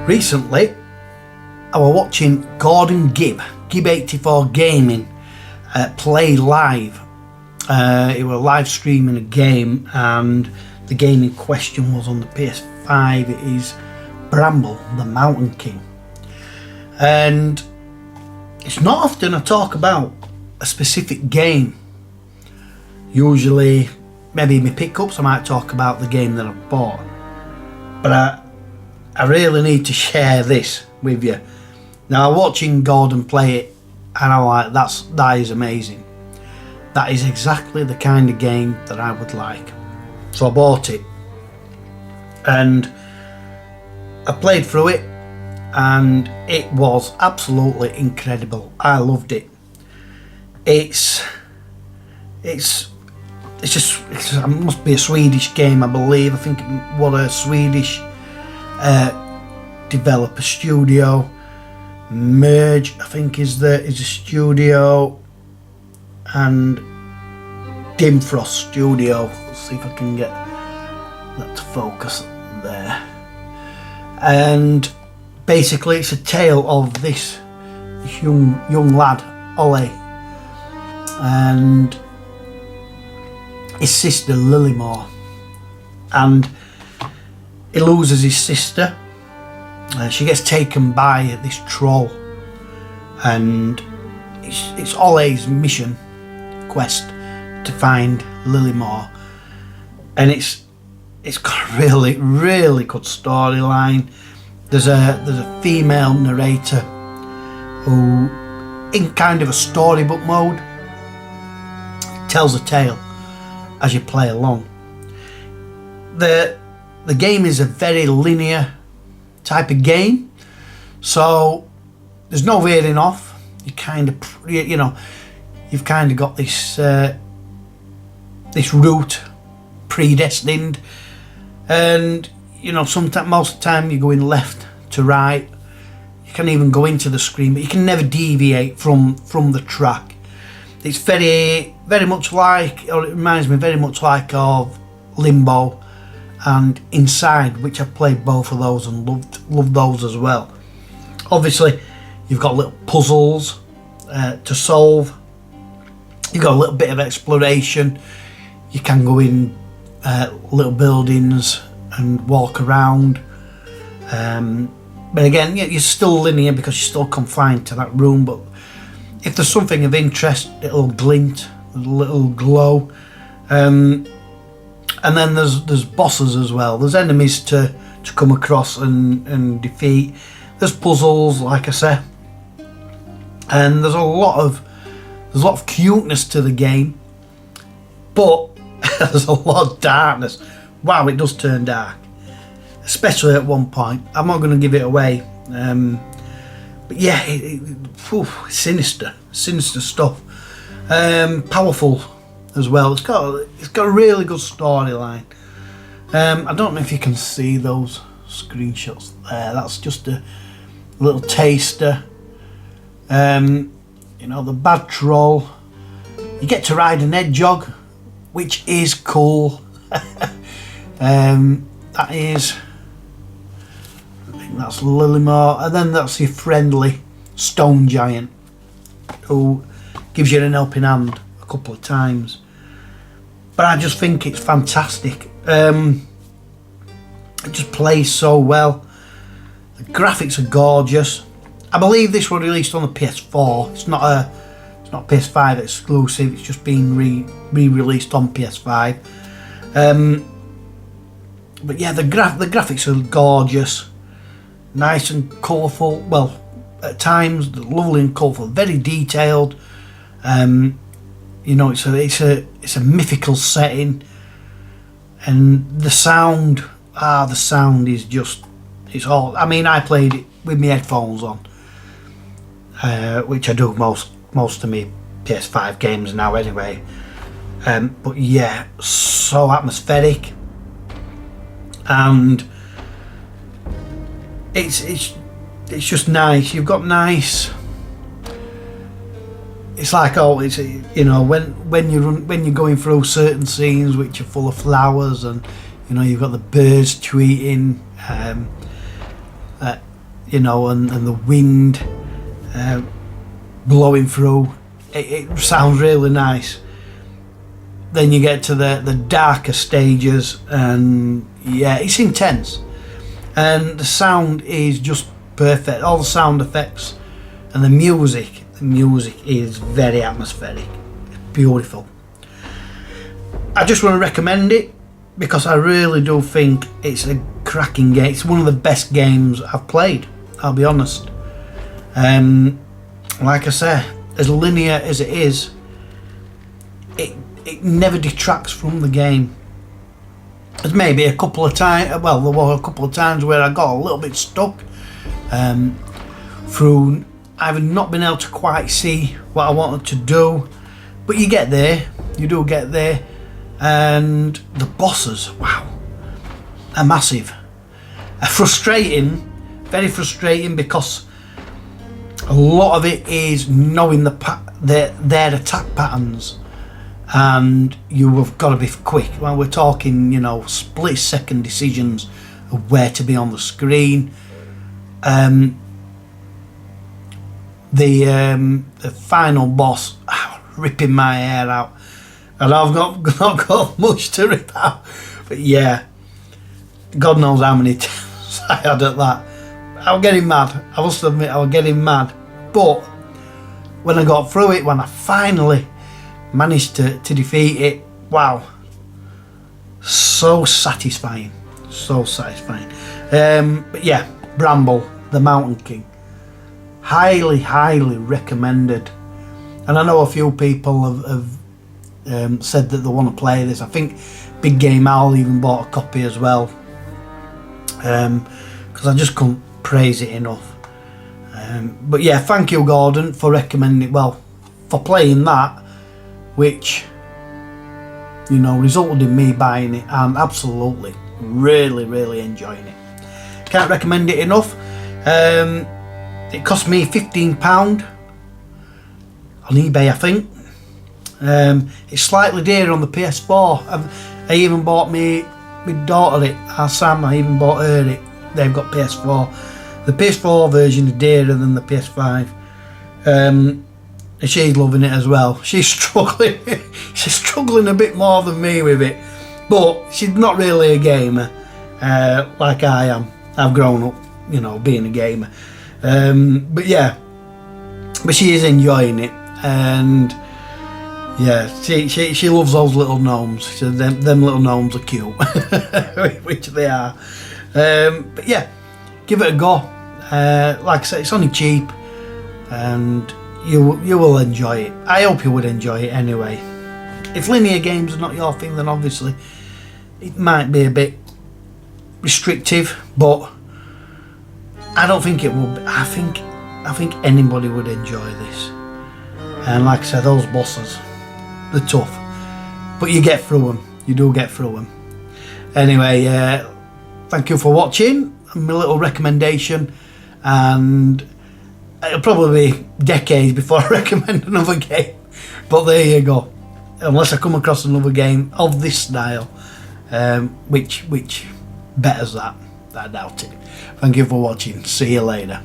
Recently, I was watching Gordon Gibb84 Gaming, play live. It was live streaming a game, and the game in question was on the PS5. It is Bramble, the Mountain King. And it's not often I talk about a specific game. Usually, maybe in my pickups I might talk about the game that I've bought. But I really need to share this with you. Now, watching Gordon play it, and I'm like, that is amazing. That is exactly the kind of game that I would like. So I bought it, and I played through it, and it was absolutely incredible. I loved it. It must be a Swedish game, I believe. I think it was a Swedish developer studio. Merge, I think, is a studio, and Dimfrost Studio. Let's see if I can get that to focus there. And basically, it's a tale of this young lad, Ollie, and his sister Lilymore, and he loses his sister. She gets taken by this troll, and it's Ollie's mission quest to find Lilymore, and it's got a really good storyline. There's a female narrator who, in kind of a storybook mode, tells a tale as you play along. The game is a very linear type of game, so there's no veering off. You kind of, you've kind of got this route predestined, and sometimes, most of the time, you're going left to right. You can even go into the screen, but you can never deviate from the track. It's very much like, or it reminds me very much like of Limbo and Inside, which I've played both of those and loved those as well. Obviously, you've got little puzzles to solve. You've got a little bit of exploration. You can go in little buildings and walk around. But again, you're still linear because you're still confined to that room. But if there's something of interest, it'll glint, a little glow. And then there's bosses as well. There's enemies to come across and defeat. There's puzzles, like I said, and there's a lot of cuteness to the game, but there's a lot of darkness. Wow, it does turn dark, especially at one point. I'm not going to give it away, but yeah, sinister stuff. Powerful as well. It's got a really good storyline. I don't know if you can see those screenshots there. That's just a little taster. The bad troll. You get to ride an hedgehog, which is cool. That is, I think that's Lilymore, and then that's your friendly stone giant who gives you an helping hand a couple of times. But I just think it's fantastic. It just plays so well. The graphics are gorgeous. I believe this was released on the PS4. It's not PS5 exclusive. It's just been re-released on PS5. But yeah, the graphics are gorgeous, nice and colourful. Well, at times lovely and colourful, very detailed. It's a mythical setting, and the sound is just, it's all. I mean, I played it with my headphones on, which I do most of my PS5 games now anyway. But yeah, so atmospheric, and it's just nice. You've got nice. It's like when you're going through certain scenes which are full of flowers, and you've got the birds tweeting. you know, and the wind blowing through. It sounds really nice. Then you get to the darker stages, and yeah, it's intense. And the sound is just perfect. All the sound effects and the music is very atmospheric. It's beautiful. I just want to recommend it because I really do think it's a cracking game. It's one of the best games I've played, I'll be honest. Like I say, as linear as it is, it never detracts from the game. There's maybe a couple of times, well, there were a couple of times where I got a little bit stuck through either not being able to quite see what I wanted to do, but you get there, you do get there. And the bosses, wow, are massive. Frustrating, very frustrating, because a lot of it is knowing their attack patterns, and you have got to be quick. Well, we're talking, you know, split-second decisions of where to be on the screen. The final boss, ripping my hair out. And I've not got much to rip out. But yeah, God knows how many times I had at that. I was getting mad. I must admit, I was getting mad. But when I got through it, when I finally managed to defeat it, wow. So satisfying. So satisfying. But yeah, Bramble, the Mountain King. Highly, highly recommended. And I know a few people have said that they want to play this. I think Big Game Owl even bought a copy as well, because I just couldn't praise it enough. But yeah, thank you, Gordon, for recommending it. Well, for playing that, which, you know, resulted in me buying it. I'm absolutely, really enjoying it. Can't recommend it enough. It cost me £15 on eBay, I think. It's slightly dearer on the PS4. I even bought my daughter it, our Sam, I even bought her it. They've got PS4. The PS4 version is dearer than the PS5. And she's loving it as well. She's struggling. She's struggling a bit more than me with it. But she's not really a gamer like I am. I've grown up, you know, being a gamer. But yeah, but she is enjoying it. And yeah, she loves those little gnomes. Them little gnomes are cute, which they are. But yeah, give it a go. Like I said, it's only cheap, and you will enjoy it. I hope you would enjoy it anyway. If linear games are not your thing, then obviously it might be a bit restrictive, but I don't think it will be. I think anybody would enjoy this. And like I said, those bosses, they're tough, but you get through them. You do get through them. Anyway, thank you for watching my little recommendation, and it'll probably be decades before I recommend another game, but there you go. Unless I come across another game of this style, which betters that. I doubt it. Thank you for watching. See you later.